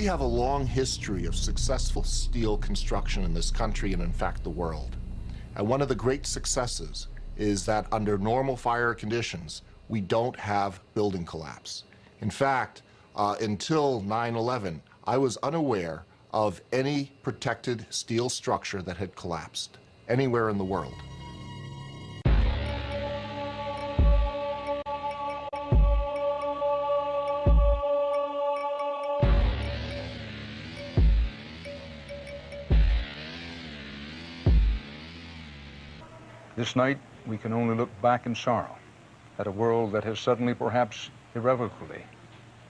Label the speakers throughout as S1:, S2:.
S1: We have a long history of successful steel construction in this country and, in fact, the world. And one of the great successes is that under normal fire conditions, we don't have building collapse. In fact, until 9/11, I was unaware of any protected steel structure that had collapsed anywhere in the world.
S2: This night, we can only look back in sorrow at a world that has suddenly, perhaps irrevocably,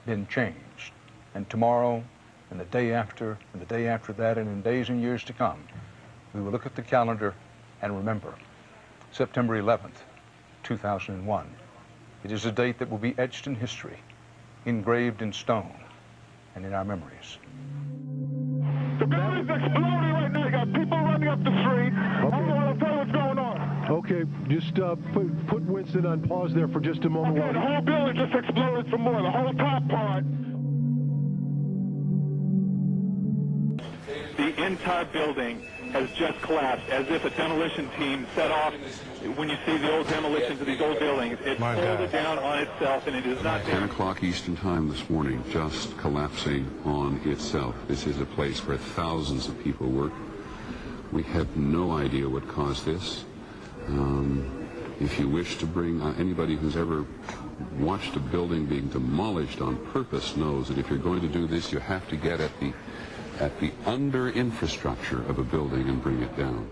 S2: been changed. And tomorrow, and the day after, and the day after that, and in days and years to come, we will look at the calendar and remember September 11th, 2001. It is a date that will be etched in history, engraved in stone, and in our memories.
S3: The building's exploding right now. You got people running up the street.
S4: Okay.
S3: I'll tell you what's going on.
S4: Okay, just put Winston on pause there for just a moment.
S3: Okay, the whole building just exploded some more. The whole top part. The entire building has just collapsed, as if a demolition team set off. When you see the old demolitions of these old buildings, it folded down on itself, and it is not
S5: 10 o'clock Eastern Time this morning, just collapsing on itself. This is a place where thousands of people work. We have no idea what caused this. If you wish to bring anybody who's ever watched a building being demolished on purpose knows that if you're going to do this, you have to get at the under infrastructure of a building and bring it down.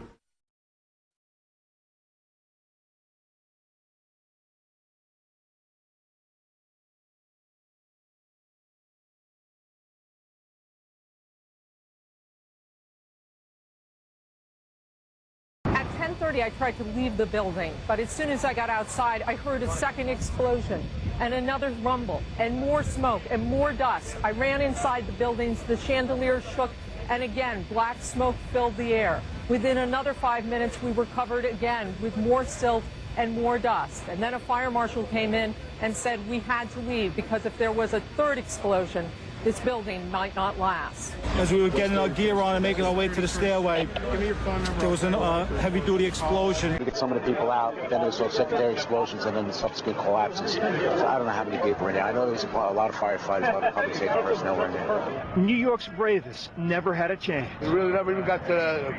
S6: At 10:30, I tried to leave the building, but as soon as I got outside, I heard a second explosion and another rumble and more smoke and more dust. I ran inside the buildings, the chandeliers shook, and again, black smoke filled the air. Within another 5 minutes, we were covered again with more silt and more dust. And then a fire marshal came in and said we had to leave because if there was a third explosion, this building might not last.
S7: As we were getting our gear on and making our way to the stairway, there was a heavy-duty explosion.
S8: We get some of the people out, then there's those secondary explosions, and then the subsequent collapses. So I don't know how many people were in there. I know there was a lot of firefighters, a lot of public safety personnel were in there.
S9: New York's bravest never had a chance.
S10: We really never even got to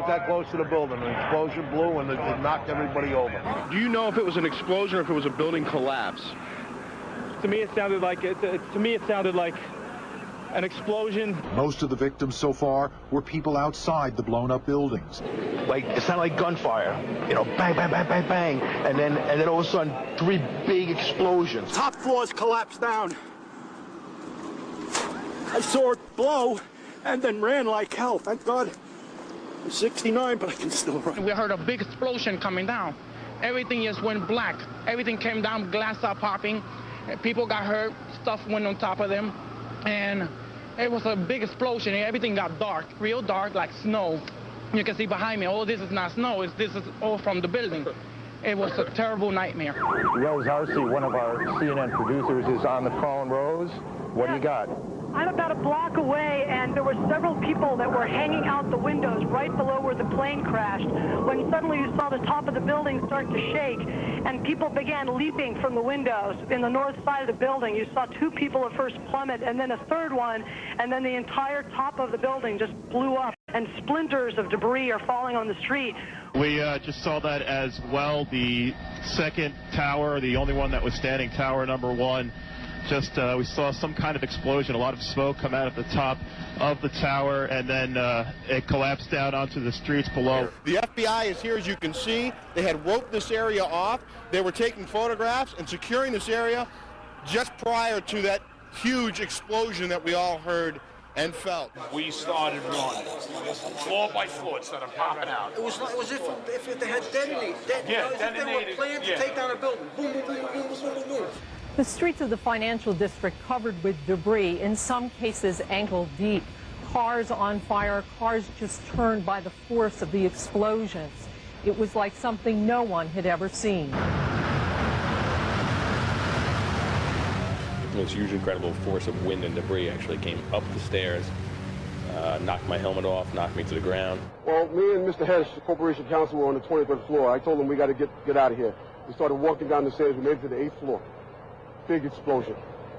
S10: that close to the building. An explosion blew and it knocked everybody over.
S11: Do you know if it was an explosion or if it was a building collapse?
S9: To me, it sounded like an explosion.
S12: Most of the victims so far were people outside the blown-up buildings.
S8: Like, it sounded like gunfire. You know, bang, bang, bang, bang, bang. And then all of a sudden, 3 big explosions.
S9: Top floors collapsed down. I saw it blow and then ran like hell. Thank God. I'm 69, but I can still run.
S13: We heard a big explosion coming down. Everything just went black. Everything came down, glass started popping. People got hurt, stuff went on top of them. And it was a big explosion. Everything got dark, real dark, like snow. You can see behind me, oh, this is not snow. This is all from the building. It was a terrible nightmare.
S14: Rose Arcee, one of our CNN producers, is on the phone. Rose, what do you got?
S15: I'm about a block away, and there were several people that were hanging out the windows right below where the plane crashed, when suddenly you saw the top of the building start to shake, and people began leaping from the windows in the north side of the building. You saw 2 people at first plummet, and then a third one, and then the entire top of the building just blew up, and splinters of debris are falling on the street.
S16: We just saw that as well. The second tower, the only one that was standing, tower number 1, we saw some kind of explosion, a lot of smoke come out at the top of the tower, and then it collapsed down onto the streets below.
S10: The FBI is here, as you can see. They had roped this area off. They were taking photographs and securing this area just prior to that huge explosion that we all heard and felt.
S17: We started running, floor by floor, instead of popping out.
S18: It was if they had detonated.
S17: Detonated.
S18: They were planned to take down a building. Boom, boom, boom, boom, boom, boom, boom.
S6: The streets of the financial district covered with debris, in some cases ankle deep. Cars on fire, cars just turned by the force of the explosions. It was like something no one had ever seen.
S19: this huge, incredible force of wind and debris actually came up the stairs, knocked my helmet off, knocked me to the ground.
S12: Well, me and Mr. Hess, the corporation counsel, were on the 23rd floor. I told him we got to get out of here. We started walking down the stairs. We made it to the 8th floor. Big explosion.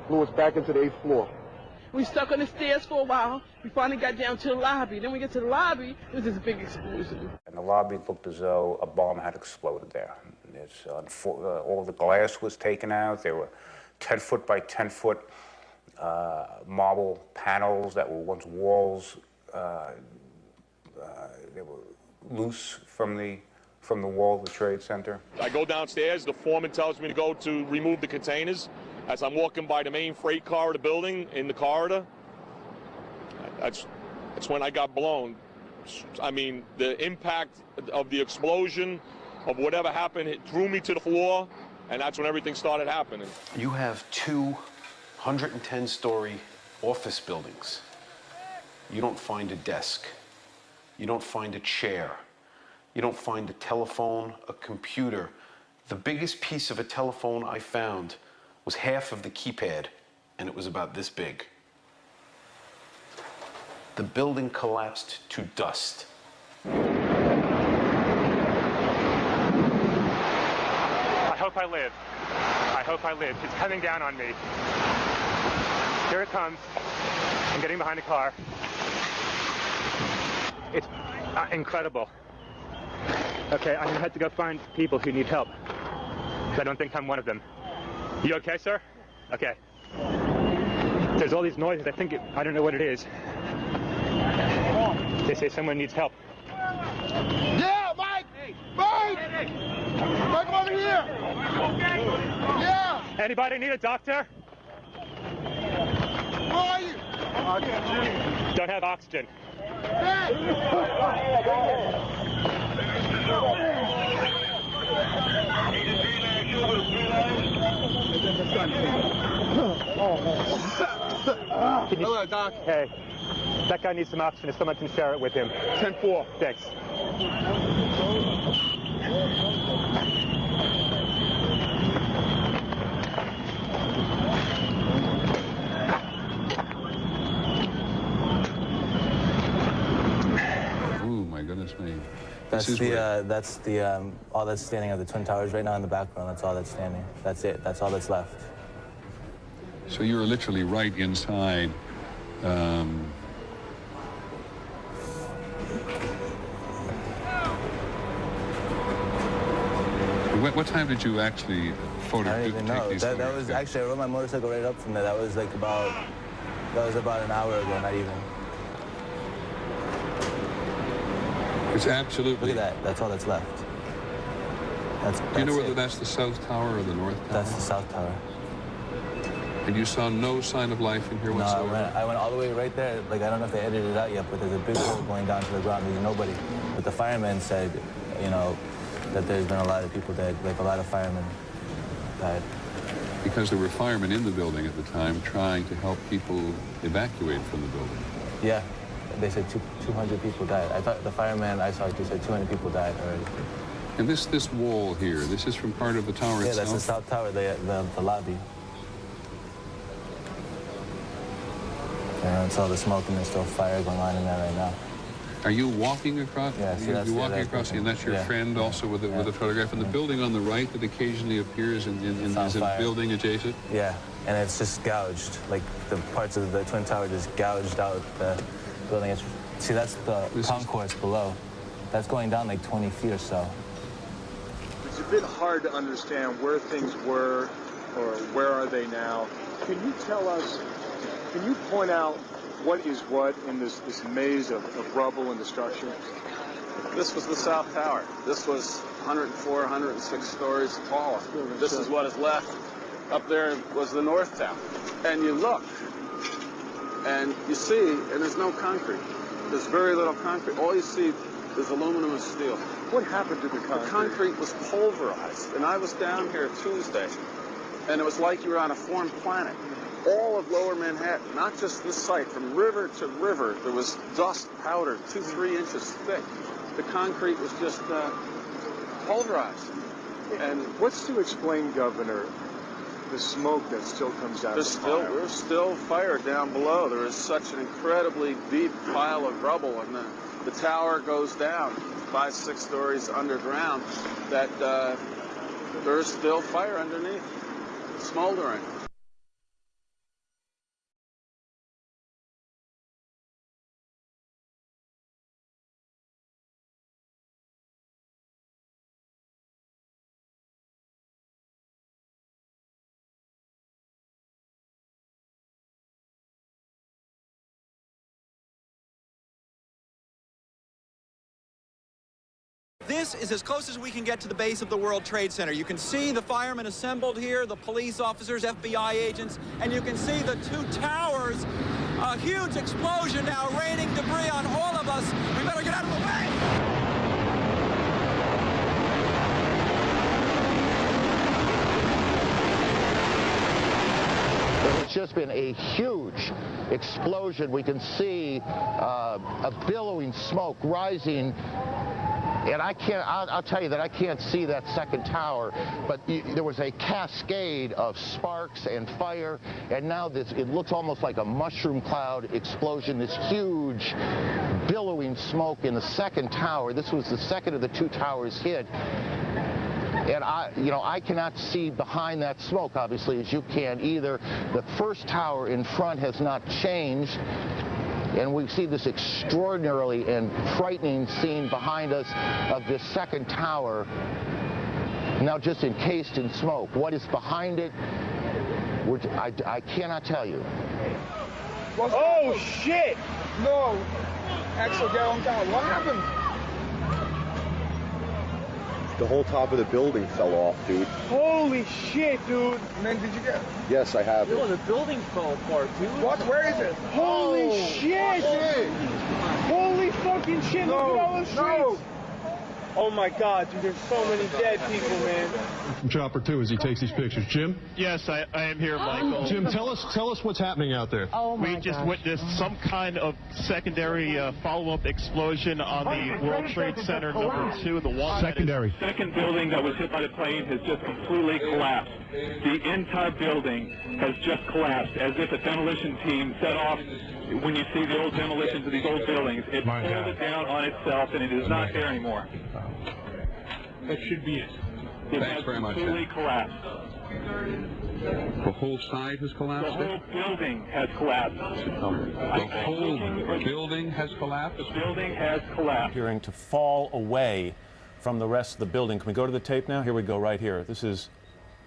S12: Blew us back into the 8th floor.
S20: We stuck on the stairs for a while. We finally got down to the lobby. Then we get to the lobby, it was this big explosion.
S21: And the lobby looked as though a bomb had exploded there. All the glass was taken out. There were 10-foot by 10-foot marble panels that were once walls. They were loose from the wall of the Trade Center.
S22: I go downstairs. The foreman tells me to go to remove the containers. As I'm walking by the main freight car of the building in the corridor, that's when I got blown. I mean, the impact of the explosion, of whatever happened, it threw me to the floor, and that's when everything started happening.
S23: You have 2 110-story office buildings. You don't find a desk. You don't find a chair. You don't find a telephone, a computer. The biggest piece of a telephone I found was half of the keypad, and it was about this big. The building collapsed to dust.
S24: I hope I live. I hope I live. It's coming down on me. Here it comes. I'm getting behind the car. It's incredible. Okay, I'm gonna have to go find people who need help. I don't think I'm one of them. You okay, sir? Okay. There's all these noises. I don't know what it is. They say someone needs help.
S10: Yeah, Mike! Mike! Mike, come over here! Yeah!
S24: Anybody need a doctor?
S10: Where are you?
S24: Don't have oxygen.
S10: Hello, Doc.
S24: Hey, that guy needs some oxygen if someone can share it with him. 10-4. Thanks.
S5: Oh my goodness me.
S25: That's all that's standing of the Twin Towers right now in the background. That's all that's standing. That's it. That's all that's left.
S5: So you're literally right inside. What time did you actually photograph?
S25: I don't even know. That was actually, I rode my motorcycle right up from there. That was about an hour ago, not even.
S5: It's absolutely.
S25: Look at that. That's all that's left.
S5: Do you know whether that's the South Tower or the North Tower?
S25: That's the South Tower.
S5: And you saw no sign of life in here whatsoever?
S25: No, I went all the way right there. Like, I don't know if they edited it out yet, but there's a big hole going down to the ground. There's nobody. But the firemen said, you know, that there's been a lot of people dead. Like, a lot of firemen died.
S5: Because there were firemen in the building at the time trying to help people evacuate from the building.
S25: Yeah. They said 200 people died. I thought the fireman I saw said 200 people died already.
S5: And this wall here, this is from part of the tower itself?
S25: Yeah, that's the South Tower, the lobby. And it's all the smoke and there's still fire going on in there right now.
S5: Are you walking across?
S25: Yeah, see,
S5: you're walking across, and that's your friend also with a photograph. And the building on the right that occasionally appears is a building adjacent?
S25: Yeah, and it's just gouged. Like, the parts of the Twin Tower just gouged out the building. See, that's the concourse below. That's going down like 20 feet or so.
S26: It's a bit hard to understand where things were or where are they now. Can you tell us, can you point out what is what in this maze of rubble and destruction?
S27: This was the South Tower. This was 104, 106 stories tall. This is what is left. Up there was the North Tower. And you look, and you see, and there's no concrete. There's very little concrete. All you see is aluminum and steel.
S26: What happened to the concrete?
S27: The concrete was pulverized. And I was down here Tuesday, and it was like you were on a foreign planet. All of Lower Manhattan, not just this site, from river to river, there was dust, powder, 2-3 inches thick. The concrete was just pulverized.
S26: And what's to explain, Governor, the smoke that still comes out of the fire?
S27: There's still fire down below. There is such an incredibly deep pile of rubble, and the tower goes down 5-6 stories underground, that there is still fire underneath, smoldering.
S1: This is as close as we can get to the base of the World Trade Center. You can see the firemen assembled here, the police officers, FBI agents, and you can see the two towers. A huge explosion now raining debris on all of us. We better get out of the way!
S2: It's just been a huge explosion. We can see a billowing smoke rising. And I'll tell you that I can't see that second tower, but there was a cascade of sparks and fire, and now it looks almost like a mushroom cloud explosion, this huge billowing smoke in the second tower. This was the second of the two towers hit. And I cannot see behind that smoke, obviously, as you can either. The first tower in front has not changed. And we see this extraordinarily and frightening scene behind us of this second tower, now just encased in smoke. What is behind it, I cannot tell you.
S18: Oh, shit! No! Axel, get on down. What happened?
S3: The whole top of the building fell off, dude.
S18: Holy shit, dude! Man, did you get...
S3: Yes, I have.
S18: Yo, the building fell apart, dude. What? Where is it? Holy shit! Holy fucking shit! Look at all the streets! Oh my God, dude, there's so many dead people, man.
S4: From Chopper 2 as he takes these pictures. Jim?
S16: Yes, I am here, Michael.
S4: Jim, tell us what's happening out there.
S16: Oh my We just witnessed some kind of secondary follow-up explosion on the World Trade Center #2, the one
S4: secondary.
S7: Second building that was hit by the plane has just completely collapsed. The entire building has just collapsed, as if a demolition team set off. When you see the old demolitions of these old buildings, it pulled it down on itself, and it is not there anymore. That should be it. It
S5: Thanks very much.
S7: Completely collapsed.
S5: The whole side has collapsed?
S7: The whole building has collapsed.
S5: The whole building has collapsed?
S7: The building has collapsed.
S8: Appearing to fall away from the rest of the building. Can we go to the tape now? Here we go, right here. This is,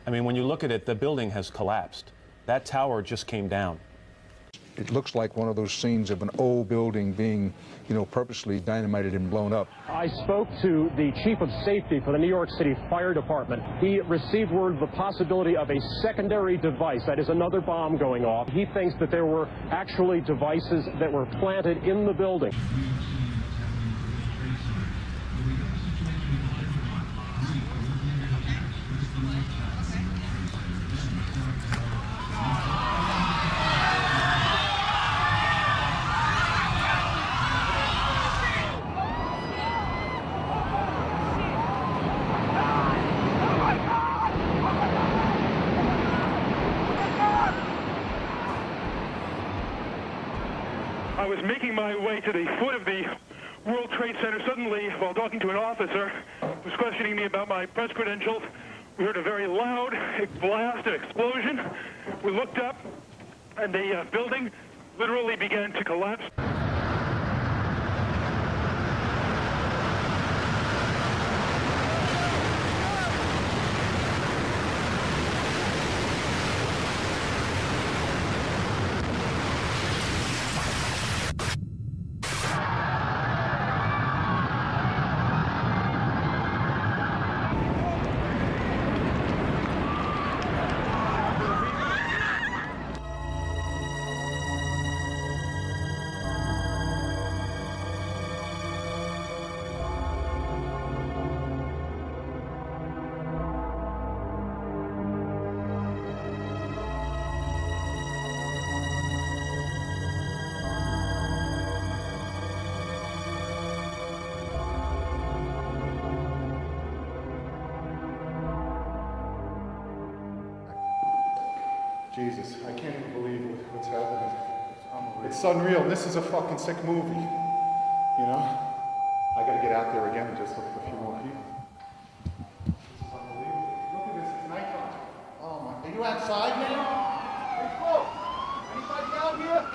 S8: I mean, when you look at it, the building has collapsed. That tower just came down.
S11: It looks like one of those scenes of an old building being, purposely dynamited and blown up.
S28: I spoke to the chief of safety for the New York City Fire Department. He received word of the possibility of a secondary device, that is another bomb going off. He thinks that there were actually devices that were planted in the building.
S29: I was making my way to the foot of the World Trade Center. Suddenly, while talking to an officer who was questioning me about my press credentials, we heard a very loud blast, an explosion. We looked up, and the building literally began to collapse.
S6: Jesus, I can't even believe what's happening. It's unreal. This is a fucking sick movie. You know? I gotta get out there again and just look for a few more people. This is unbelievable. Look at this, it's nighttime. Oh my, are you outside now? Hey, Flo, anybody out here?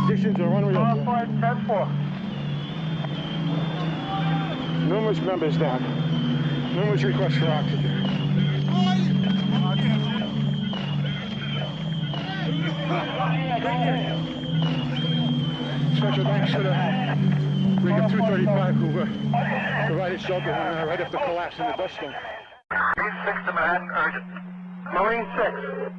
S18: Conditions are unreal. 5-10-4. Numerous members down. Numerous requests for oxygen. Special thanks to the Rig of 235 who provided shelter right after the collapse in the dust storm.
S9: Marine 6 to Manhattan, urgent. Marine 6.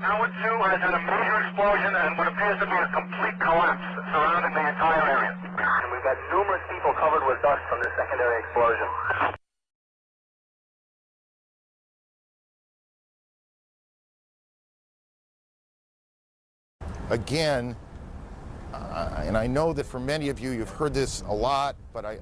S9: Tower 2 has had a major explosion and what appears to be a complete collapse surrounding the entire area. And we've got numerous people covered with dust from this secondary explosion.
S2: Again, and I know that for many of you, you've heard this a lot, but I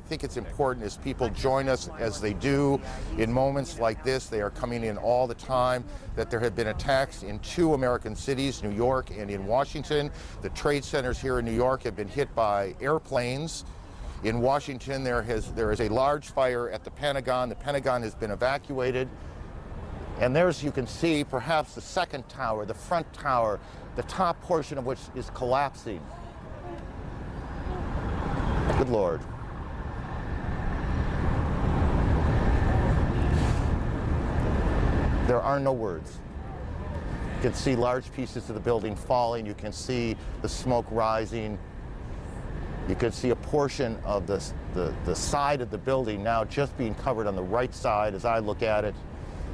S2: think it's important as people join us as they do in moments like this. They are coming in all the time, that there have been attacks in 2 American cities, New York and in Washington. The trade centers here in New York have been hit by airplanes. In Washington, there is a large fire at the Pentagon. The Pentagon has been evacuated. And there's, you can see, perhaps the second tower, the front tower, the top portion of which is collapsing. Good Lord. There are no words. You can see large pieces of the building falling. You can see the smoke rising. You can see a portion of the side of the building now just being covered on the right side as I look at it,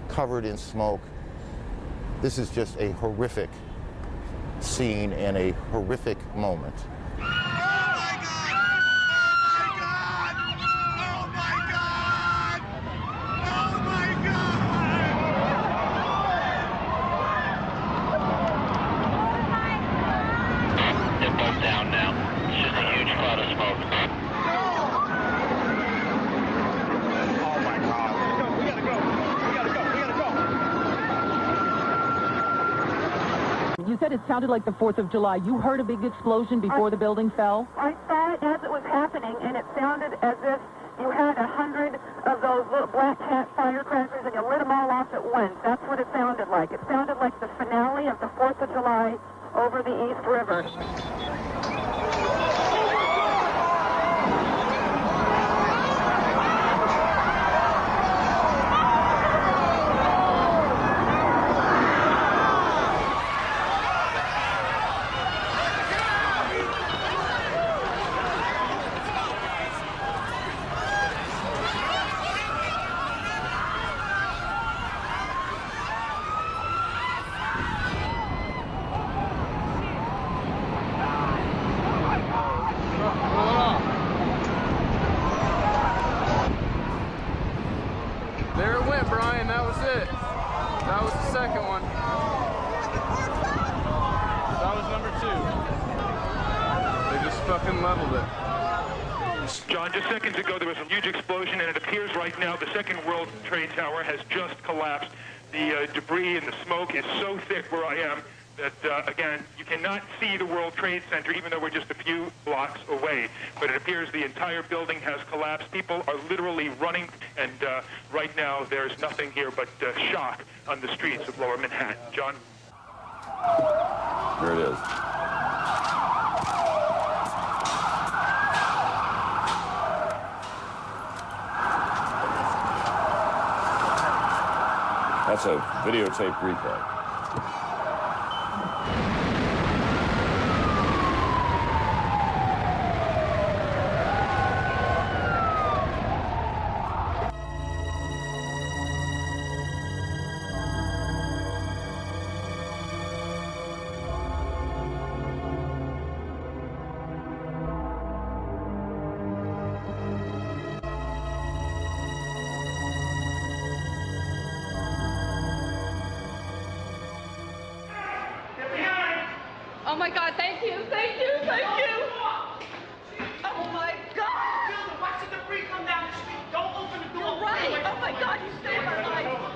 S2: covered in smoke. This is just a horrific scene and a horrific moment.
S12: You said it sounded like the 4th of July. You heard a big explosion before the building fell?
S13: I saw it as it was happening, and it sounded as if you had 100 of those little black cat firecrackers and you lit them all off at once. That's what it sounded like. It sounded like the finale of the 4th of July over the East River.
S14: There it went, Brian. That was it. That was the second one. That was number 2. They just fucking leveled it.
S29: John, just seconds ago there was a huge explosion, and it appears right now the second World Trade Tower has just collapsed. The debris and the smoke is so thick where I am that, again, you cannot see the World Trade Center, even though we're just a few blocks away. But it appears the entire building has collapsed. People are literally running, and right now there's nothing here but shock on the streets of Lower Manhattan. John?
S5: Here it is. That's a videotape replay.
S10: Oh my God, thank you, thank you, thank you. Oh my God.
S18: Watch the debris come down the street. Don't open the door.
S10: You're right. Oh my God, you saved my life.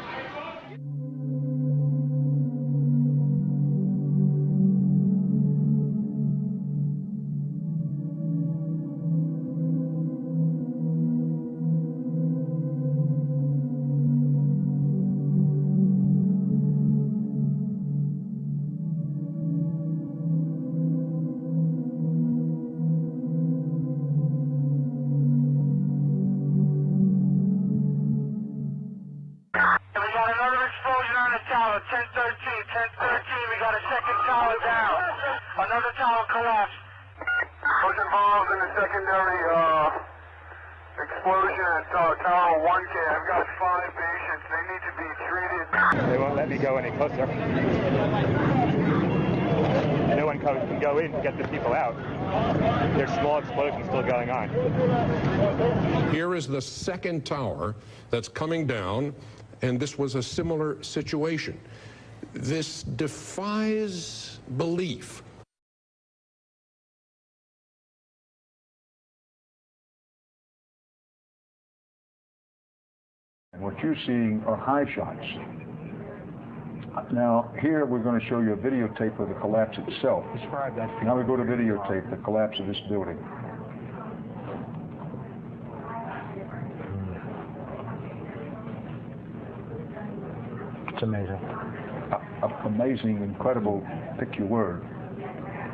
S9: Tower, 1013, 1013, we got a second tower down. Another tower collapsed. Was involved in a secondary explosion at Tower 1K. I've got 5 patients. They need to be treated.
S15: They won't let me go any closer. No one can go in to get the people out. There's small explosions still going on.
S17: Here is the second tower that's coming down, and this was a similar situation. This defies belief.
S11: And what you're seeing are high shots. Now, here we're going to show you a videotape of the collapse itself. Describe that. Now we go to videotape the collapse of this building.
S15: It's amazing.
S11: Amazing, incredible, pick your word.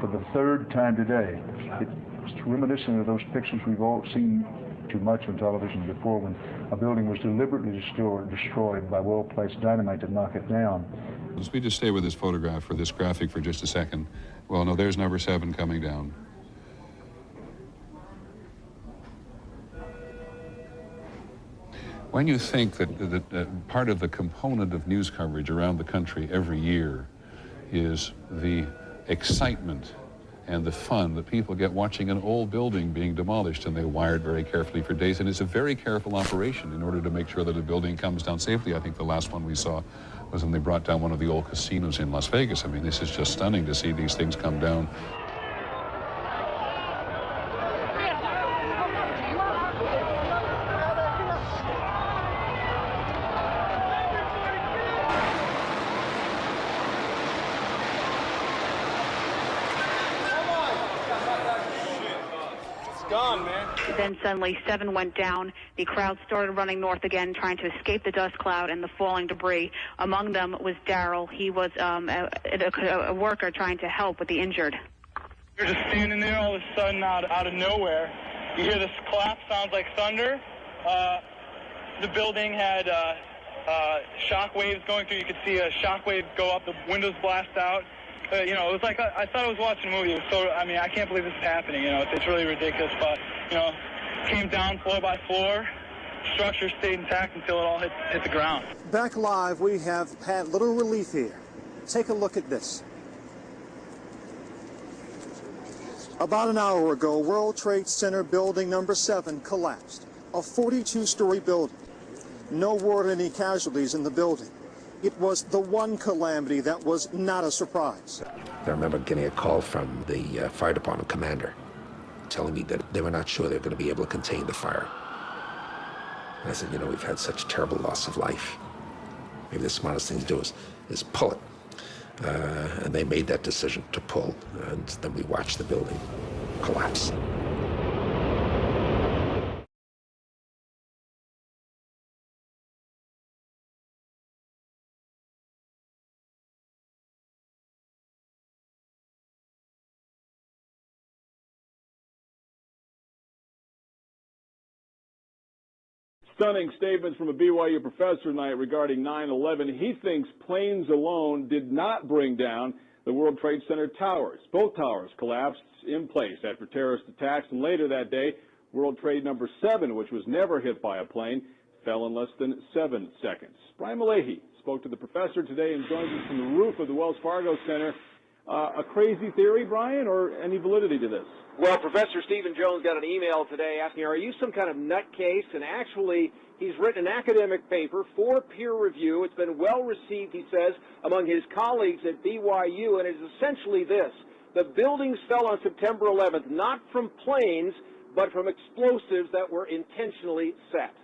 S11: For the third time today, it's reminiscent of those pictures we've all seen too much on television before, when a building was deliberately destroyed by well-placed dynamite to knock it down.
S5: Let's we just stay with this photograph for this graphic for just a second. Well, no, there's number 7 coming down. When you think that part of the component of news coverage around the country every year is the excitement and the fun that people get watching an old building being demolished, and they wire it very carefully for days, and it's a very careful operation in order to make sure that a building comes down safely. I think the last one we saw was when they brought down one of the old casinos in Las Vegas. I mean, this is just stunning to see these things come down.
S19: Then suddenly 7 went down. The crowd started running north again, trying to escape the dust cloud and the falling debris. Among them was Daryl. He was a worker trying to help with the injured.
S29: You're just standing there all of a sudden out of nowhere. You hear this collapse, sounds like thunder. The building had shock waves going through. You could see a shock wave go up, the windows blast out. You know, it was like I thought I was watching a movie. It was so, I mean, I can't believe this is happening. You know, it's really ridiculous. But you know, came down floor by floor. Structure stayed intact until it all hit the ground.
S20: Back live, we have had little relief here. Take a look at this. About an hour ago, World Trade Center building number 7 collapsed. A 42-story building. No word of any casualties in the building. It was the one calamity that was not a surprise.
S21: I remember getting a call from the fire department commander telling me that they were not sure they were going to be able to contain the fire. And I said, you know, we've had such terrible loss of life. Maybe the smartest thing to do is pull it. And they made that decision to pull, and then we watched the building collapse.
S22: Stunning statements from a BYU professor tonight regarding 9/11. He thinks planes alone did not bring down the World Trade Center towers. Both towers collapsed in place after terrorist attacks, and later that day, World Trade number 7, which was never hit by a plane, fell in less than 7 seconds. Brian Malahy spoke to the professor today and joins us from the roof of the Wells Fargo Center. A crazy theory, Brian, or any validity to this?
S23: Well, Professor Stephen Jones got an email today asking, are you some kind of nutcase? And actually, he's written an academic paper for peer review. It's been well received, he says, among his colleagues at BYU, and it's essentially this. The buildings fell on September 11th, not from planes, but from explosives that were intentionally set.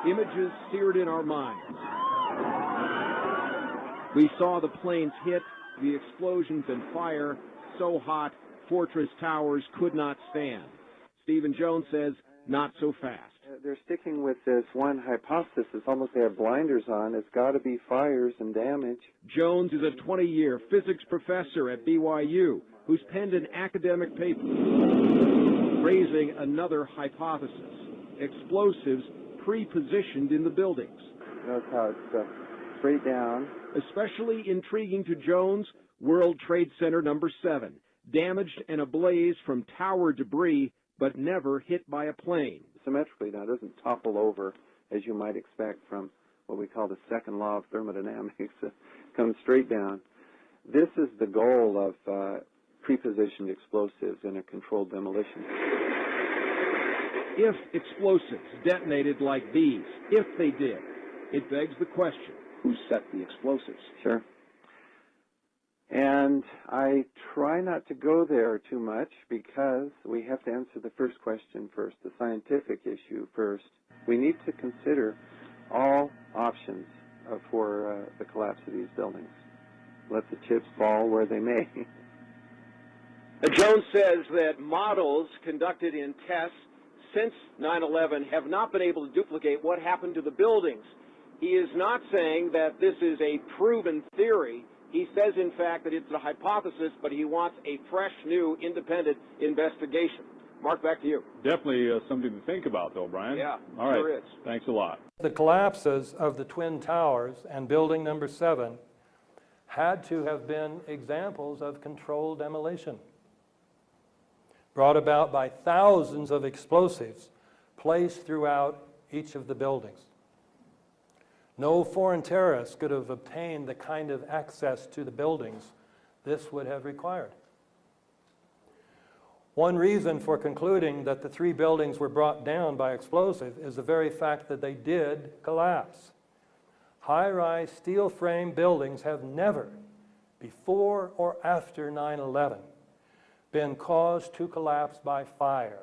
S1: Images seared in our minds. We saw the planes hit, the explosions and fire, so hot, Fortress Towers could not stand. Stephen Jones says, not so fast.
S3: They're sticking with this one hypothesis. It's almost they have blinders on. It's got to be fires and damage.
S1: Jones is a 20-year physics professor at BYU who's penned an academic paper raising another hypothesis. Explosives pre-positioned in the buildings.
S3: Notice how it's straight down.
S1: Especially intriguing to Jones, World Trade Center number 7, damaged and ablaze from tower debris, but never hit by a plane.
S3: Symmetrically now, it doesn't topple over as you might expect from what we call the second law of thermodynamics. It comes straight down. This is the goal of pre-positioned explosives in a controlled demolition.
S1: If explosives detonated like these, if they did, it begs the question, who set the explosives?
S3: Sure. And I try not to go there too much because we have to answer the first question first, the scientific issue first. We need to consider all options for the collapse of these buildings. Let the chips fall where they may.
S23: Jones says that models conducted in tests since 9/11 have not been able to duplicate what happened to the buildings. He is not saying that this is a proven theory. He says, in fact, that it's a hypothesis, but he wants a fresh, new, independent investigation. Mark, back to you.
S22: Definitely something to think about, though, Brian.
S23: Yeah,
S22: all right.
S23: sure is.
S22: Thanks a lot.
S4: The collapses of the Twin Towers and building number 7 had to have been examples of controlled demolition, brought about by thousands of explosives placed throughout each of the buildings. No foreign terrorists could have obtained the kind of access to the buildings this would have required. One reason for concluding that the 3 buildings were brought down by explosive is the very fact that they did collapse. High-rise steel frame buildings have never, before or after 9/11, been caused to collapse by fire.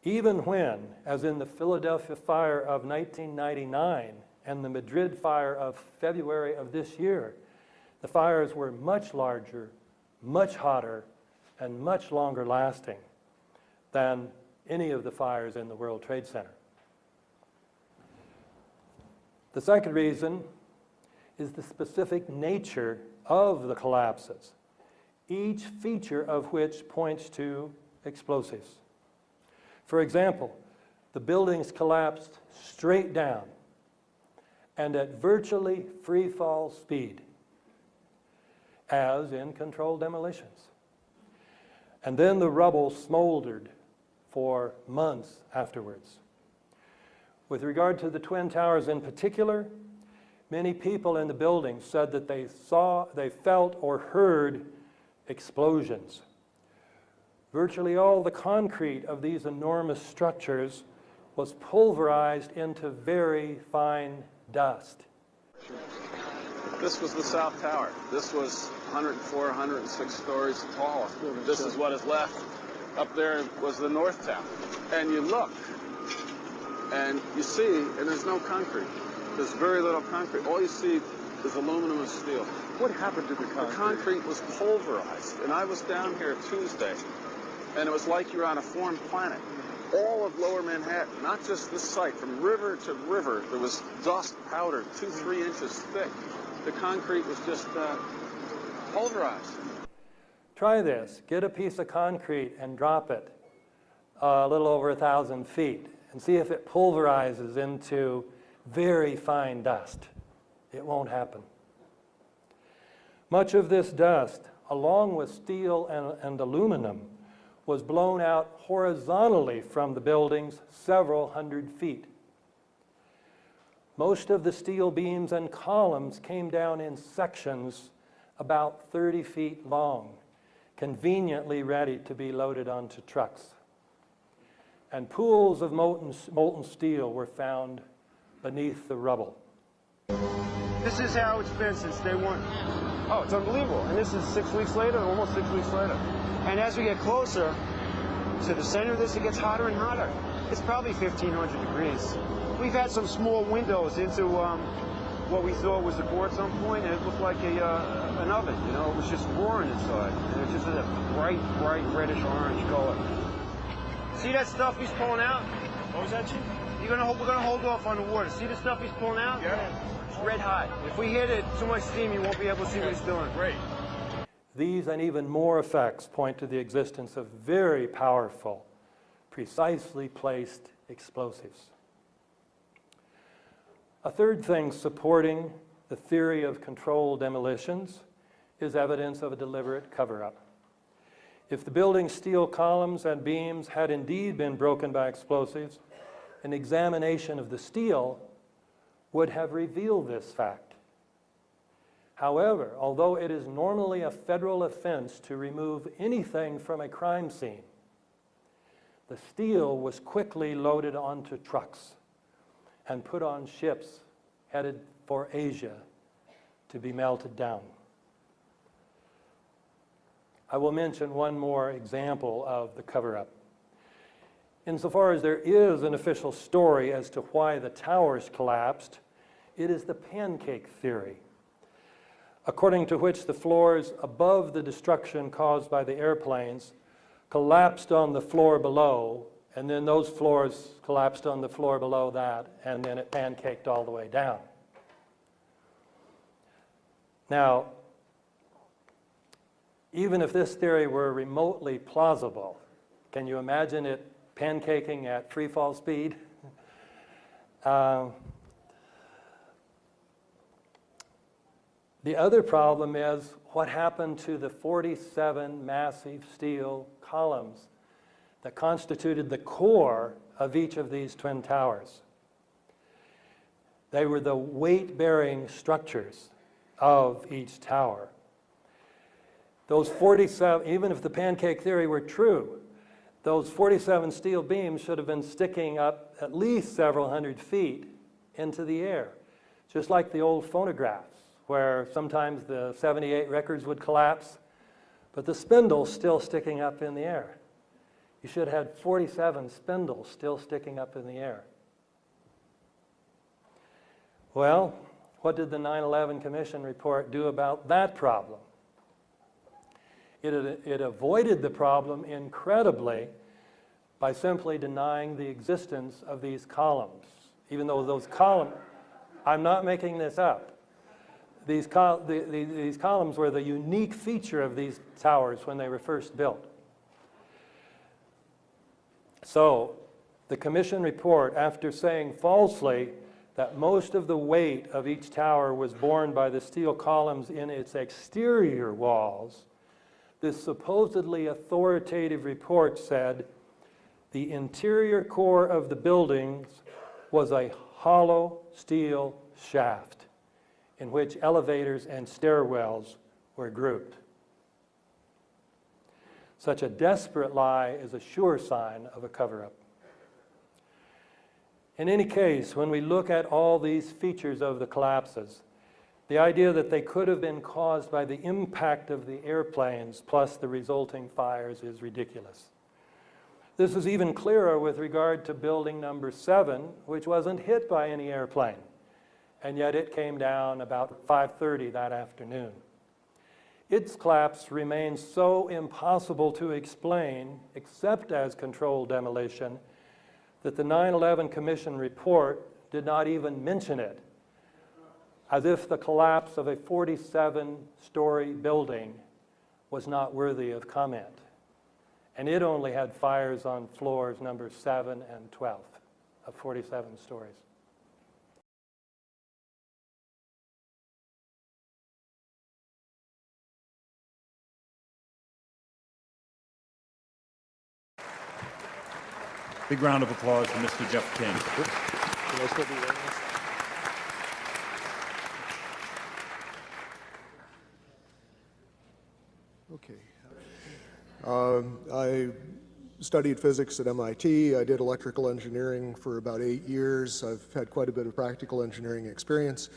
S4: Even when, as in the Philadelphia fire of 1999 and the Madrid fire of February of this year, the fires were much larger, much hotter, and much longer lasting than any of the fires in the World Trade Center. The second reason is the specific nature of the collapses, each feature of which points to explosives. For example, the buildings collapsed straight down and at virtually free fall speed, as in controlled demolitions. And then the rubble smoldered for months afterwards. With regard to the Twin Towers in particular, many people in the building said that they felt or heard explosions. Virtually all the concrete of these enormous structures was pulverized into very fine dust.
S14: This was the South Tower. This was 104, 106 stories tall. This is what is left. Up there was the North Tower. And you look, and you see, and there's no concrete. There's very little concrete. All you see is aluminum and steel.
S18: What happened to the concrete?
S14: The concrete was pulverized. And I was down here Tuesday, and it was like you're on a foreign planet. All of Lower Manhattan, not just this site, from river to river, there was dust powder 2-3 inches thick. The concrete was just pulverized.
S4: Try this. Get a piece of concrete and drop it a little over 1,000 feet and see if it pulverizes into very fine dust. It won't happen. Much of this dust, along with steel and aluminum, was blown out horizontally from the buildings several hundred feet. Most of the steel beams and columns came down in sections about 30 feet long, conveniently ready to be loaded onto trucks. And pools of molten steel were found beneath the rubble.
S18: This is how it's been since day one. Oh, it's unbelievable. And this is 6 weeks later, almost 6 weeks later. And as we get closer to the center of this, it gets hotter and hotter. It's probably 1,500 degrees. We've had some small windows into what we thought was the core at some point, and it looked like an oven, you know? It was just roaring inside. And it was just a bright, reddish orange color. See that stuff he's pulling out? What was that, Chief? We're gonna hold off on the water. See the stuff he's pulling out? Yeah. It's red hot. If we hit it too much steam, you won't be able to see what he's doing. Great.
S4: These and even more effects point to the existence of very powerful, precisely placed explosives. A third thing supporting the theory of controlled demolitions is evidence of a deliberate cover-up. If the building's steel columns and beams had indeed been broken by explosives, an examination of the steel would have revealed this fact. However, although it is normally a federal offense to remove anything from a crime scene, the steel was quickly loaded onto trucks and put on ships headed for Asia to be melted down. I will mention one more example of the cover-up. Insofar as there is an official story as to why the towers collapsed, it is the pancake theory, according to which the floors above the destruction caused by the airplanes collapsed on the floor below, and then those floors collapsed on the floor below that, and then it pancaked all the way down. Now, even if this theory were remotely plausible, can you imagine it pancaking at free fall speed? The other problem is what happened to the 47 massive steel columns that constituted the core of each of these twin towers. They were the weight-bearing structures of each tower. Those 47, even if the pancake theory were true, those 47 steel beams should have been sticking up at least several hundred feet into the air, just like the old phonographs, where sometimes the 78 records would collapse, but the spindle's still sticking up in the air. You should have had 47 spindles still sticking up in the air. Well, what did the 9/11 Commission report do about that problem? It avoided the problem incredibly by simply denying the existence of these columns, even though those columns, I'm not making this up. These columns were the unique feature of these towers when they were first built. So the Commission report, after saying falsely that most of the weight of each tower was borne by the steel columns in its exterior walls, this supposedly authoritative report said the interior core of the buildings was a hollow steel shaft in which elevators and stairwells were grouped. Such a desperate lie is a sure sign of a cover-up. In any case, when we look at all these features of the collapses, the idea that they could have been caused by the impact of the airplanes plus the resulting fires is ridiculous. This is even clearer with regard to building number 7, which wasn't hit by any airplane, and yet it came down about 5:30 that afternoon. Its collapse remains so impossible to explain, except as controlled demolition, that the 9/11 Commission report did not even mention it, as if the collapse of a 47-story building was not worthy of comment. And it only had fires on floors number 7 and 12 of 47 stories.
S6: Big round of applause for Mr. Jeff King.
S7: Okay. I studied physics at MIT. I did electrical engineering for about 8 years. I've had quite a bit of practical engineering experience.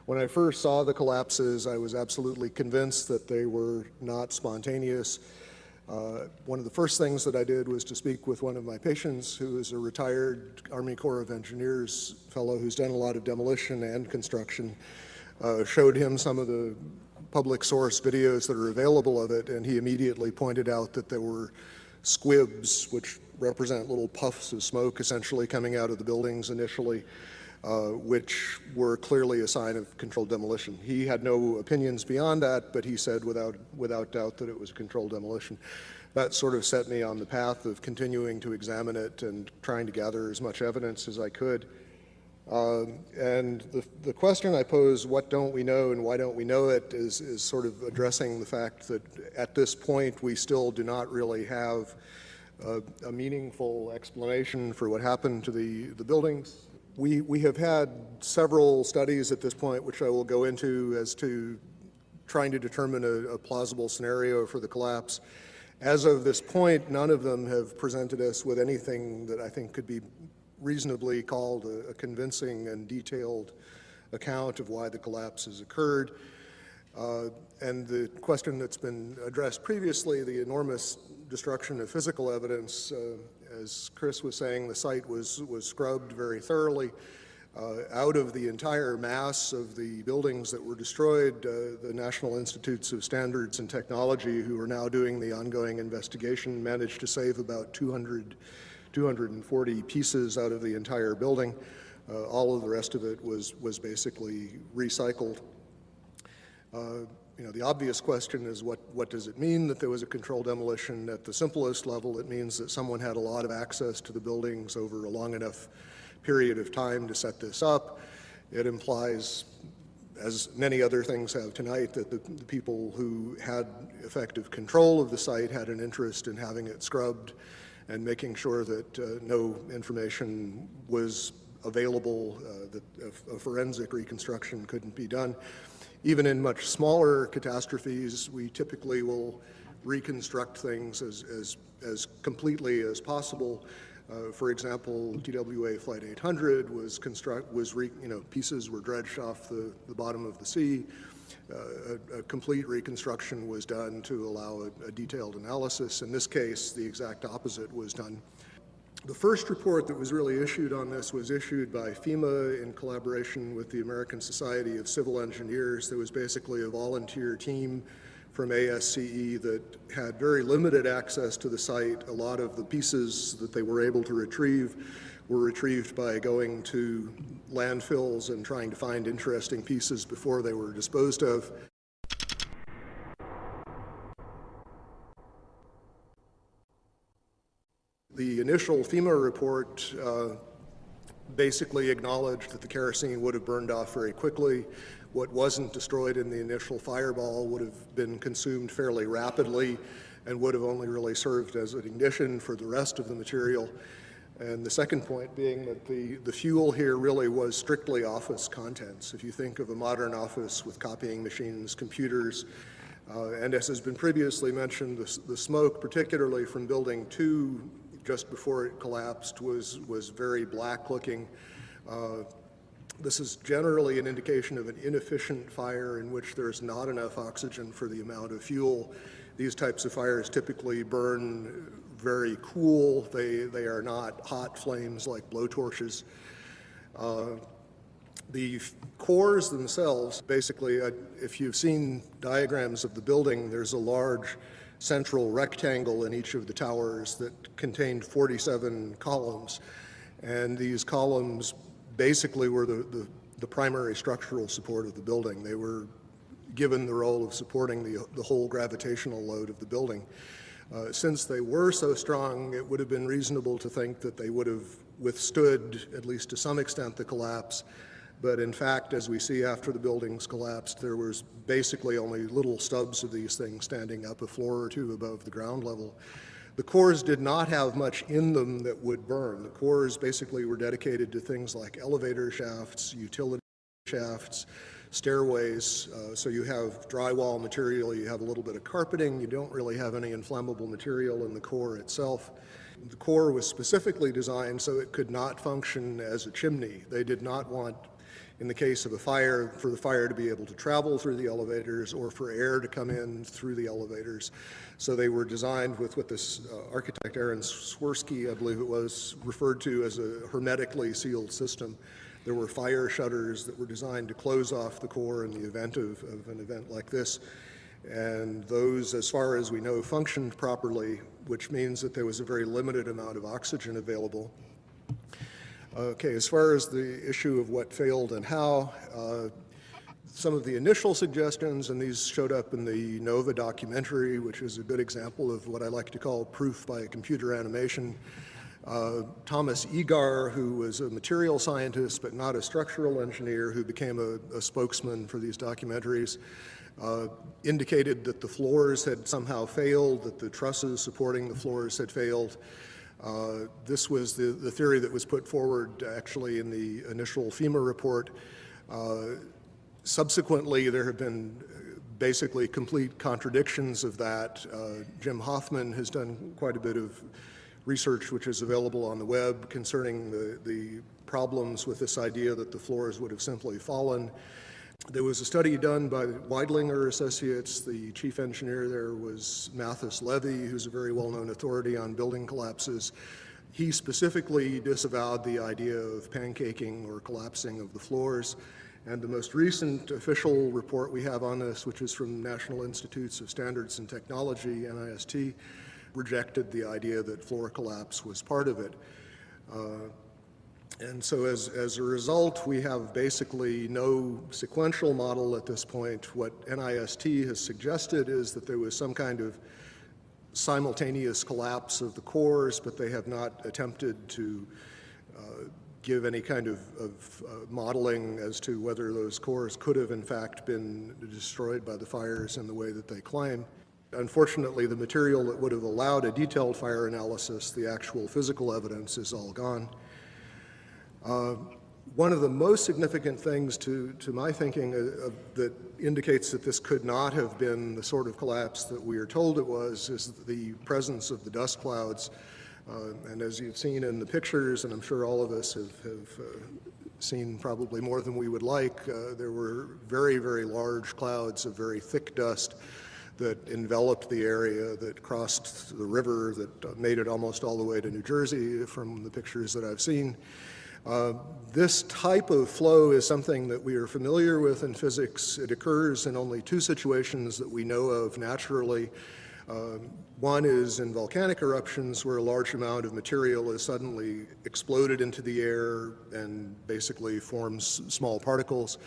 S7: When I first saw the collapses, I was absolutely convinced that they were not spontaneous. One of the first things that I did was to speak with one of my patients, who is a retired Army Corps of Engineers fellow who's done a lot of demolition and construction. Showed him some of the public source videos that are available of it, and he immediately pointed out that there were squibs, which represent little puffs of smoke essentially coming out of the buildings initially, which were clearly a sign of controlled demolition. He had no opinions beyond that, but he said without doubt that it was a controlled demolition. That sort of set me on the path of continuing to examine it and trying to gather as much evidence as I could. And the question I pose, what don't we know and why don't we know it, is sort of addressing the fact that at this point we still do not really have a meaningful explanation for what happened to the buildings. We have had several studies at this point, which I will go into, as to trying to determine a plausible scenario for the collapse. As of this point, none of them have presented us with anything that I think could be reasonably called a convincing and detailed account of why the collapse has occurred. And the question that's been addressed previously, the enormous destruction of physical evidence, as Chris was saying, the site was scrubbed very thoroughly. Out of the entire mass of the buildings that were destroyed, the National Institutes of Standards and Technology, who are now doing the ongoing investigation, managed to save about 240 pieces out of the entire building. All of the rest of it was basically recycled. The obvious question is what does it mean that there was a controlled demolition? At the simplest level, it means that someone had a lot of access to the buildings over a long enough period of time to set this up. It implies, as many other things have tonight, that the people who had effective control of the site had an interest in having it scrubbed and making sure that no information was available, that a forensic reconstruction couldn't be done. Even in much smaller catastrophes, we typically will reconstruct things as completely as possible. For example, TWA Flight 800 pieces were dredged off the bottom of the sea. A complete reconstruction was done to allow a detailed analysis. In this case, the exact opposite was done. The first report that was really issued on this was issued by FEMA in collaboration with the American Society of Civil Engineers. There was basically a volunteer team from ASCE that had very limited access to the site. A lot of the pieces that they were able to retrieve were retrieved by going to landfills and trying to find interesting pieces before they were disposed of. The initial FEMA report basically acknowledged that the kerosene would have burned off very quickly. What wasn't destroyed in the initial fireball would have been consumed fairly rapidly and would have only really served as an ignition for the rest of the material. And the second point being that the fuel here really was strictly office contents. If you think of a modern office with copying machines, computers, and as has been previously mentioned, the smoke, particularly from Building 2, just before it collapsed, was very black looking. This is generally an indication of an inefficient fire in which there's not enough oxygen for the amount of fuel. These types of fires typically burn very cool. They are not hot flames like blowtorches. The cores themselves, basically, if you've seen diagrams of the building, there's a large central rectangle in each of the towers that contained 47 columns. And these columns basically were the primary structural support of the building. They were given the role of supporting the whole gravitational load of the building. Since they were so strong, it would have been reasonable to think that they would have withstood, at least to some extent, the collapse. But in fact, as we see after the buildings collapsed, there was basically only little stubs of these things standing up a floor or two above the ground level. The cores did not have much in them that would burn. The cores basically were dedicated to things like elevator shafts, utility shafts, stairways. So you have drywall material, you have a little bit of carpeting, you don't really have any inflammable material in the core itself. The core was specifically designed so it could not function as a chimney. They did not want in the case of a fire, for the fire to be able to travel through the elevators or for air to come in through the elevators. So they were designed with what this architect Aaron Swirsky, I believe it was, referred to as a hermetically sealed system. There were fire shutters that were designed to close off the core in the event of an event like this. And those, as far as we know, functioned properly, which means that there was a very limited amount of oxygen available. Okay, as far as the issue of what failed and how, some of the initial suggestions, and these showed up in the NOVA documentary, which is a good example of what I like to call proof by computer animation. Thomas Egar, who was a material scientist but not a structural engineer, who became a spokesman for these documentaries, indicated that the floors had somehow failed, that the trusses supporting the floors had failed. This was the theory that was put forward actually in the initial FEMA report. Subsequently, there have been basically complete contradictions of that. Jim Hoffman has done quite a bit of research which is available on the web concerning the problems with this idea that the floors would have simply fallen. There was a study done by Weidlinger Associates. The chief engineer there was Mathis Levy, who's a very well-known authority on building collapses. He specifically disavowed the idea of pancaking or collapsing of the floors. And the most recent official report we have on this, which is from National Institutes of Standards and Technology, NIST, rejected the idea that floor collapse was part of it. And so as a result, we have basically no sequential model at this point. What NIST has suggested is that there was some kind of simultaneous collapse of the cores, but they have not attempted to give any kind of modeling as to whether those cores could have in fact been destroyed by the fires in the way that they claim. Unfortunately, the material that would have allowed a detailed fire analysis, the actual physical evidence, is all gone. One of the most significant things to my thinking that indicates that this could not have been the sort of collapse that we are told it was is the presence of the dust clouds. And as you've seen in the pictures, and I'm sure all of us have seen probably more than we would like, there were very, very large clouds of very thick dust that enveloped the area, that crossed the river, that made it almost all the way to New Jersey from the pictures that I've seen. This type of flow is something that we are familiar with in physics. It occurs in only two situations that we know of naturally. One is in volcanic eruptions where a large amount of material is suddenly exploded into the air and basically forms small particles.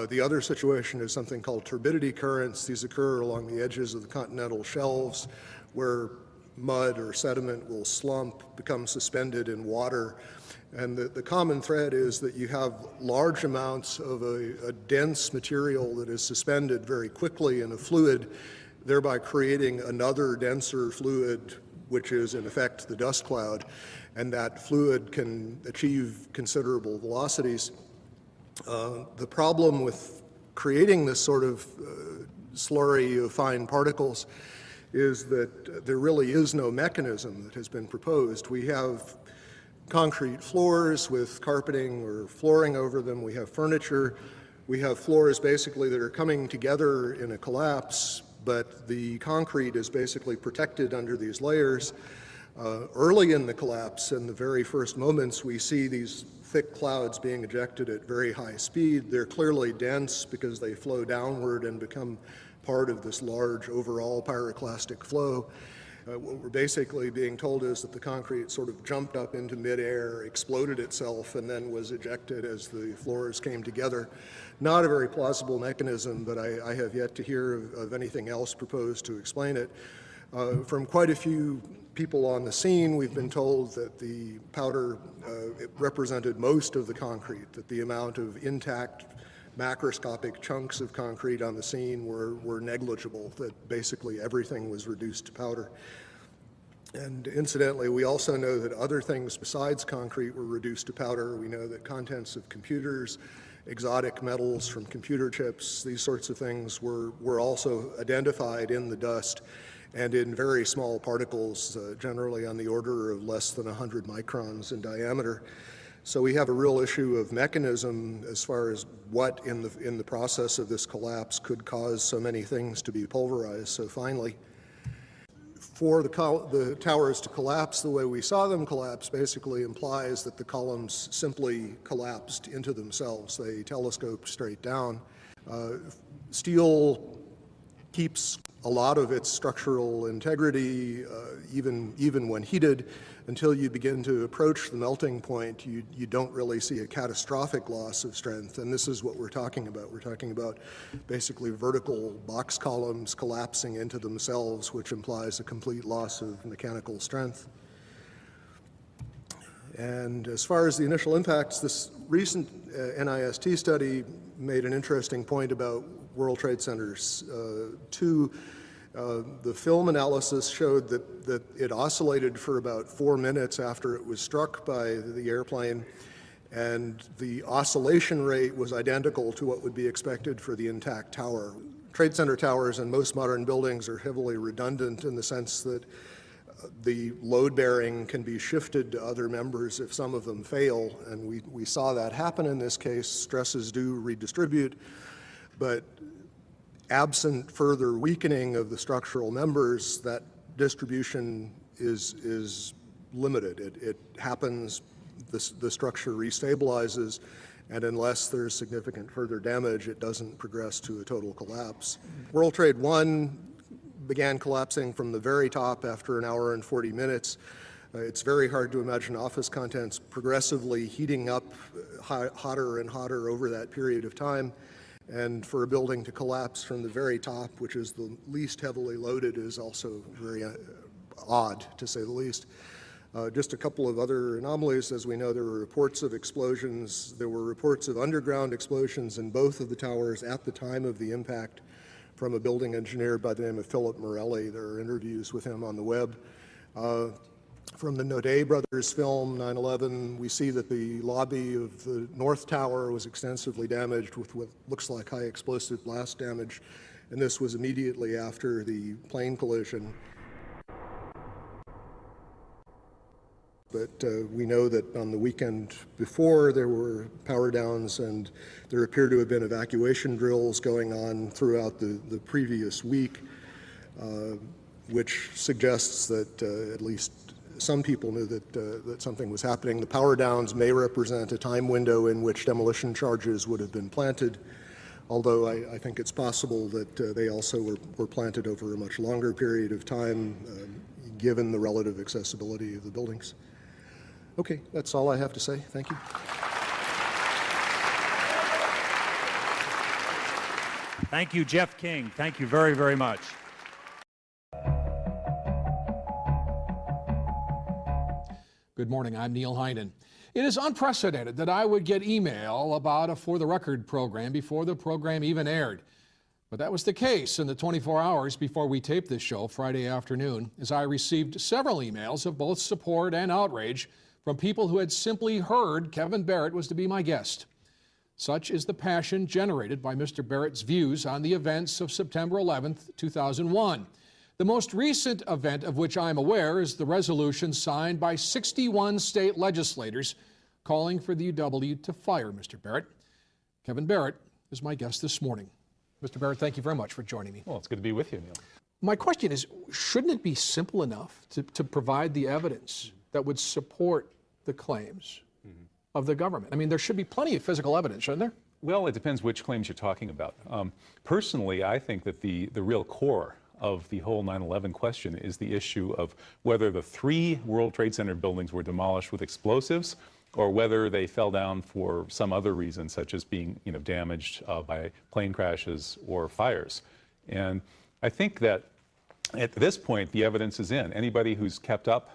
S7: The other situation is something called turbidity currents. These occur along the edges of the continental shelves where mud or sediment will slump, become suspended in water. And the common thread is that you have large amounts of a dense material that is suspended very quickly in a fluid, thereby creating another denser fluid, which is in effect the dust cloud. And that fluid can achieve considerable velocities. The problem with creating this sort of slurry of fine particles is that there really is no mechanism that has been proposed. We have concrete floors with carpeting or flooring over them. We have furniture. We have floors basically that are coming together in a collapse, but the concrete is basically protected under these layers. Early in the collapse, in the very first moments, we see these thick clouds being ejected at very high speed. They're clearly dense because they flow downward and become part of this large overall pyroclastic flow. What we're basically being told is that the concrete sort of jumped up into midair, exploded itself, and then was ejected as the floors came together. Not a very plausible mechanism, but I have yet to hear of anything else proposed to explain it. From quite a few people on the scene, we've been told that the powder represented most of the concrete, that the amount of intact macroscopic chunks of concrete on the scene were negligible, that basically everything was reduced to powder. And incidentally, we also know that other things besides concrete were reduced to powder. We know that contents of computers, exotic metals from computer chips, these sorts of things were also identified in the dust and in very small particles, generally on the order of less than 100 microns in diameter. So we have a real issue of mechanism as far as what in the process of this collapse could cause so many things to be pulverized so finely. For the towers to collapse the way we saw them collapse basically implies that the columns simply collapsed into themselves. They telescoped straight down. Steel keeps a lot of its structural integrity, even when heated. Until you begin to approach the melting point, you don't really see a catastrophic loss of strength, and this is what we're talking about. We're talking about basically vertical box columns collapsing into themselves, which implies a complete loss of mechanical strength. And as far as the initial impacts, this recent NIST study made an interesting point about World Trade Centers 2. The film analysis showed that it oscillated for about 4 minutes after it was struck by the airplane, and the oscillation rate was identical to what would be expected for the intact tower. Trade Center towers and most modern buildings are heavily redundant in the sense that the load bearing can be shifted to other members if some of them fail, and we saw that happen in this case. Stresses do redistribute, but absent further weakening of the structural members, that distribution is limited. It happens, the structure restabilizes, and unless there's significant further damage, it doesn't progress to a total collapse. World Trade 1 began collapsing from the very top after an hour and 40 minutes. It's very hard to imagine office contents progressively heating up hotter and hotter over that period of time. And for a building to collapse from the very top, which is the least heavily loaded, is also very odd, to say the least. Just a couple of other anomalies. As we know, there were reports of explosions. There were reports of underground explosions in both of the towers at the time of the impact from a building engineer by the name of Philip Morelli. There are interviews with him on the web. From the Naudet brothers film, 9/11, we see that the lobby of the North Tower was extensively damaged with what looks like high explosive blast damage, and this was immediately after the plane collision. But we know that on the weekend before, there were power downs, and there appear to have been evacuation drills going on throughout the previous week, which suggests that at least some people knew that something was happening. The power downs may represent a time window in which demolition charges would have been planted, although I think it's possible that they also were planted over a much longer period of time, given the relative accessibility of the buildings. Okay, that's all I have to say. Thank you.
S6: Thank you, Jeff King. Thank you very, very much.
S2: Good morning, I'm Neil Heinen. It is unprecedented that I would get email about a For the Record program before the program even aired. But that was the case in the 24 hours before we taped this show Friday afternoon, as I received several emails of both support and outrage from people who had simply heard Kevin Barrett was to be my guest. Such is the passion generated by Mr. Barrett's views on the events of September 11th, 2001. The most recent event of which I'm aware is the resolution signed by 61 state legislators calling for the UW to fire Mr. Barrett. Kevin Barrett is my guest this morning. Mr. Barrett, thank you very much for joining me.
S8: Well, it's good to be with you, Neil.
S2: My question is, shouldn't it be simple enough to provide the evidence that would support the claims of the government? I mean, there should be plenty of physical evidence, shouldn't there?
S8: Well, it depends which claims you're talking about. Personally, I think that the real core of the whole 9/11 question is the issue of whether the 3 World Trade Center buildings were demolished with explosives or whether they fell down for some other reason, such as being damaged by plane crashes or fires. And I think that at this point, the evidence is in. Anybody who's kept up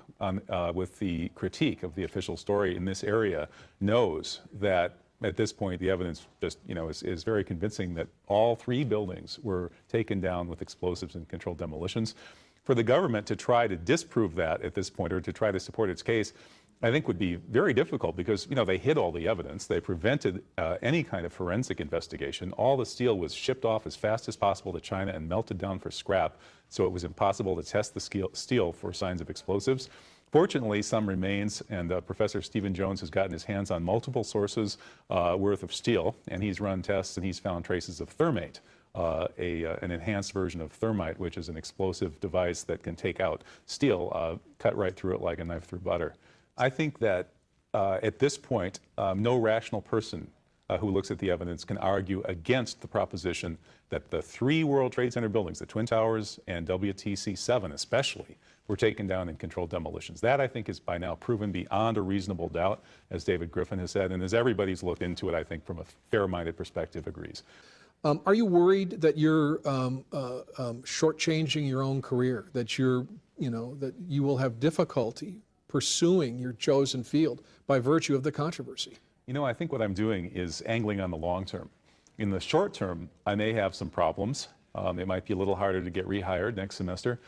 S8: with the critique of the official story in this area knows that at this point, the evidence just, is very convincing that all 3 buildings were taken down with explosives and controlled demolitions. For the government to try to disprove that at this point, or to try to support its case, I think would be very difficult because, they hid all the evidence. They prevented any kind of forensic investigation. All the steel was shipped off as fast as possible to China and melted down for scrap, so it was impossible to test the steel for signs of explosives. Fortunately, some remains, and Professor Stephen Jones has gotten his hands on multiple sources worth of steel, and he's run tests and he's found traces of thermate, an enhanced version of thermite, which is an explosive device that can take out steel, cut right through it like a knife through butter. I think that at this point, no rational person who looks at the evidence can argue against the proposition that the 3 World Trade Center buildings, the Twin Towers and WTC-7 especially, were taken down in controlled demolitions. That, I think, is by now proven beyond a reasonable doubt, as David Griffin has said, and as everybody's looked into it, I think, from a fair-minded perspective, agrees.
S2: Are you worried that you're shortchanging your own career, that that you will have difficulty pursuing your chosen field by virtue of the controversy?
S8: You know, I think what I'm doing is angling on the long term. In the short term, I may have some problems. It might be a little harder to get rehired next semester.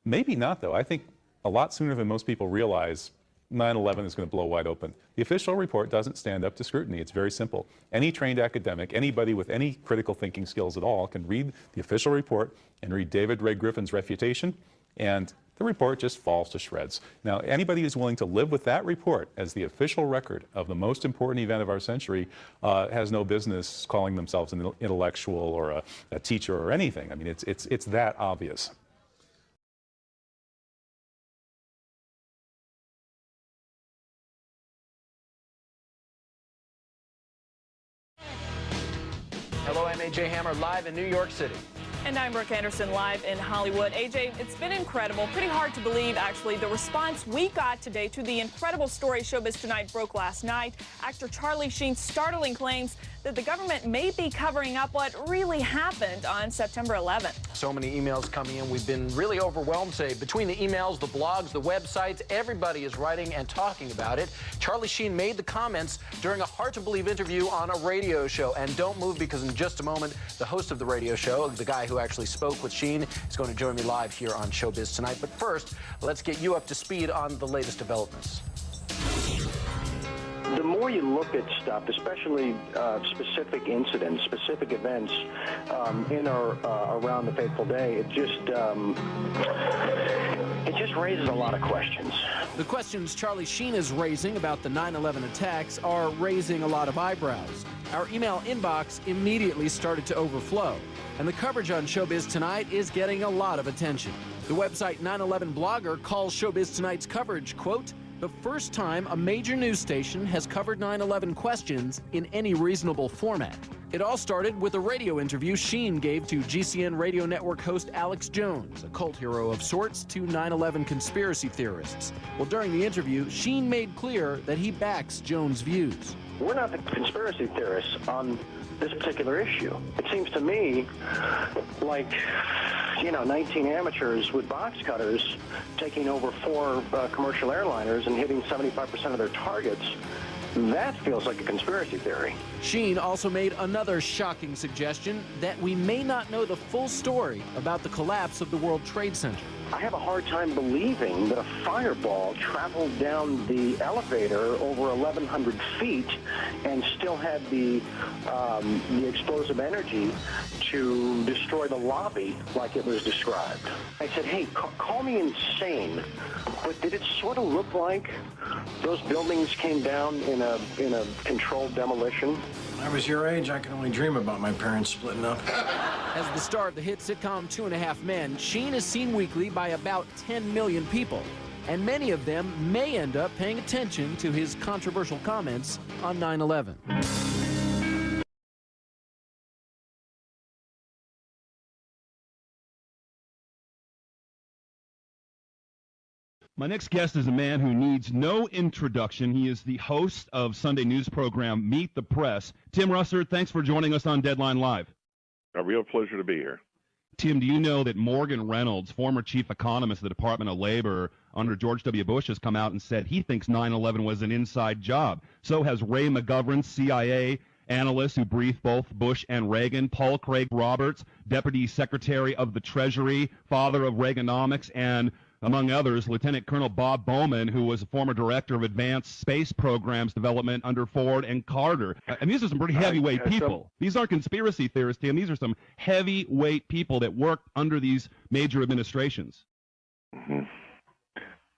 S8: Maybe not, though. I think a lot sooner than most people realize 9/11 is going to blow wide open. The official report doesn't stand up to scrutiny. It's very simple. Any trained academic, anybody with any critical thinking skills at all, can read the official report and read David Ray Griffin's refutation, and the report just falls to shreds. Now, anybody who's willing to live with that report as the official record of the most important event of our century has no business calling themselves an intellectual or a teacher or anything. I mean, it's that obvious.
S10: Hello, I'm AJ Hammer, live in New York City.
S12: And I'm Brooke Anderson, live in Hollywood. AJ, it's been incredible, pretty hard to believe, actually, the response we got today to the incredible story Showbiz Tonight broke last night. Actor Charlie Sheen's startling claims that the government may be covering up what really happened on September 11th.
S10: So many emails coming in. We've been really overwhelmed today. Between the emails, the blogs, the websites, everybody is writing and talking about it. Charlie Sheen made the comments during a hard-to-believe interview on a radio show. And don't move, because in just a moment, the host of the radio show, the guy who actually spoke with Sheen, is going to join me live here on Showbiz Tonight. But first, let's get you up to speed on the latest developments.
S13: The more you look at stuff, especially specific incidents, specific events in or around the fateful day, it just raises a lot of questions.
S10: The questions Charlie Sheen is raising about the 9/11 attacks are raising a lot of eyebrows. Our email inbox immediately started to overflow, and the coverage on Showbiz Tonight is getting a lot of attention. The website 9/11 Blogger calls Showbiz Tonight's coverage, quote, the first time a major news station has covered 9/11 questions in any reasonable format. It all started with a radio interview Sheen gave to GCN radio network host Alex Jones, a cult hero of sorts to 9/11 conspiracy theorists. Well, during the interview, Sheen made clear that he backs Jones' views.
S13: We're not the conspiracy theorists on this particular issue. It seems to me like, 19 amateurs with box cutters taking over 4 commercial airliners and hitting 75% of their targets. That feels like a conspiracy theory.
S10: Sheen also made another shocking suggestion that we may not know the full story about the collapse of the World Trade Center.
S13: I have a hard time believing that a fireball traveled down the elevator over 1,100 feet and still had the explosive energy to destroy the lobby like it was described. I said, hey, call me insane, but did it sort of look like those buildings came down in a controlled demolition?
S16: When I was your age, I could only dream about my parents splitting up.
S10: As the star of the hit sitcom 2.5 Men, Sheen is seen weekly by about 10 million people, and many of them may end up paying attention to his controversial comments on 9/11.
S24: My next guest is a man who needs no introduction. He is the host of Sunday news program Meet the Press. Tim Russert, thanks for joining us on Deadline Live.
S25: A real pleasure to be here.
S24: Tim, do you know that Morgan Reynolds, former chief economist of the Department of Labor under George W. Bush, has come out and said he thinks 9/11 was an inside job? So has Ray McGovern, CIA analyst who briefed both Bush and Reagan, Paul Craig Roberts, Deputy Secretary of the Treasury, father of Reaganomics, and among others, Lieutenant Colonel Bob Bowman, who was a former director of advanced space programs development under Ford and Carter. And these are some pretty heavyweight people. These aren't conspiracy theorists, Tim. These are some heavyweight people that worked under these major administrations.
S25: Mm-hmm.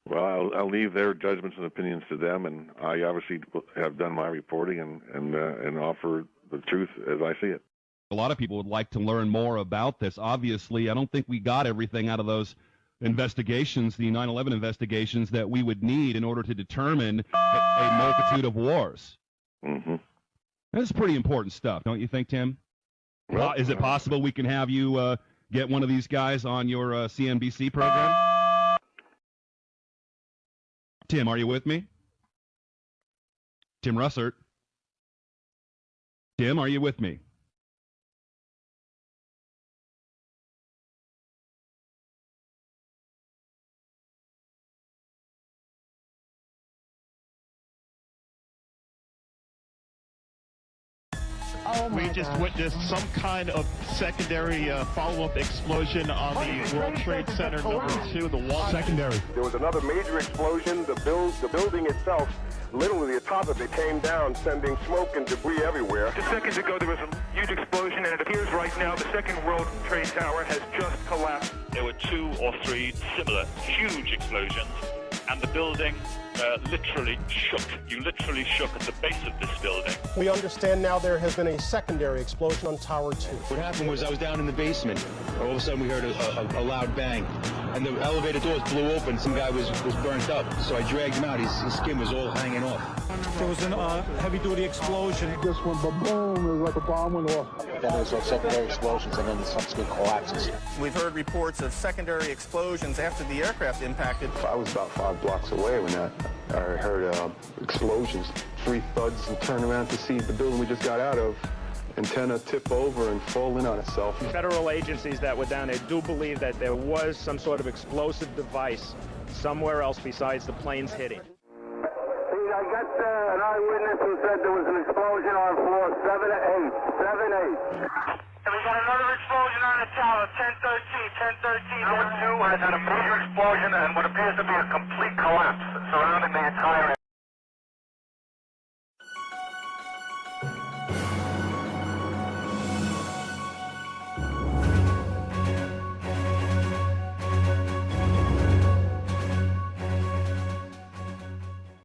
S25: Well, I'll leave their judgments and opinions to them, and I obviously have done my reporting and offer the truth as I see it.
S24: A lot of people would like to learn more about this. Obviously, I don't think we got everything out of those investigations, the 9/11 investigations, that we would need in order to determine a multitude of wars.
S25: Mm-hmm.
S24: That's pretty important stuff, don't you think, Tim?
S25: Well,
S24: is it possible we can have you get one of these guys on your CNBC program? Tim, are you with me? Tim Russert? Tim, are you with me?
S5: We just witnessed some kind of secondary follow-up explosion on the World Trade Center #2, the wall.
S9: Secondary. There was another major explosion. The building itself, literally the top of it came down, sending smoke and debris everywhere.
S29: Just seconds ago, there was a huge explosion, and it appears right now the second World Trade Tower has just collapsed.
S11: There were 2 or 3 similar huge explosions, and the building literally shook. You literally shook at the base of this building.
S29: We understand now there has been a secondary explosion on Tower 2.
S15: What happened was I was down in the basement. All of a sudden we heard a loud bang, and the elevator doors blew open. Some guy was burnt up, so I dragged him out. His skin was all hanging off.
S5: There was a heavy-duty explosion.
S9: Just went boom, it was like a bomb went off.
S15: Then there was secondary explosions, and then the subsequent collapses.
S17: We've heard reports of secondary explosions after the aircraft impacted.
S9: I was about 5 blocks away when I heard explosions, 3 thuds, and turned around to see the building we just got out of. Antenna tip over and fall in on itself.
S19: Federal agencies that were down there do believe that there was some sort of explosive device somewhere else besides the planes hitting.
S9: I got an eyewitness who said there was an explosion on floor 7-8. 7-8.
S29: And we got another explosion on the tower, 1013, 1013.
S9: Tower 2 has had a major explosion and what appears to be a complete collapse surrounding the entire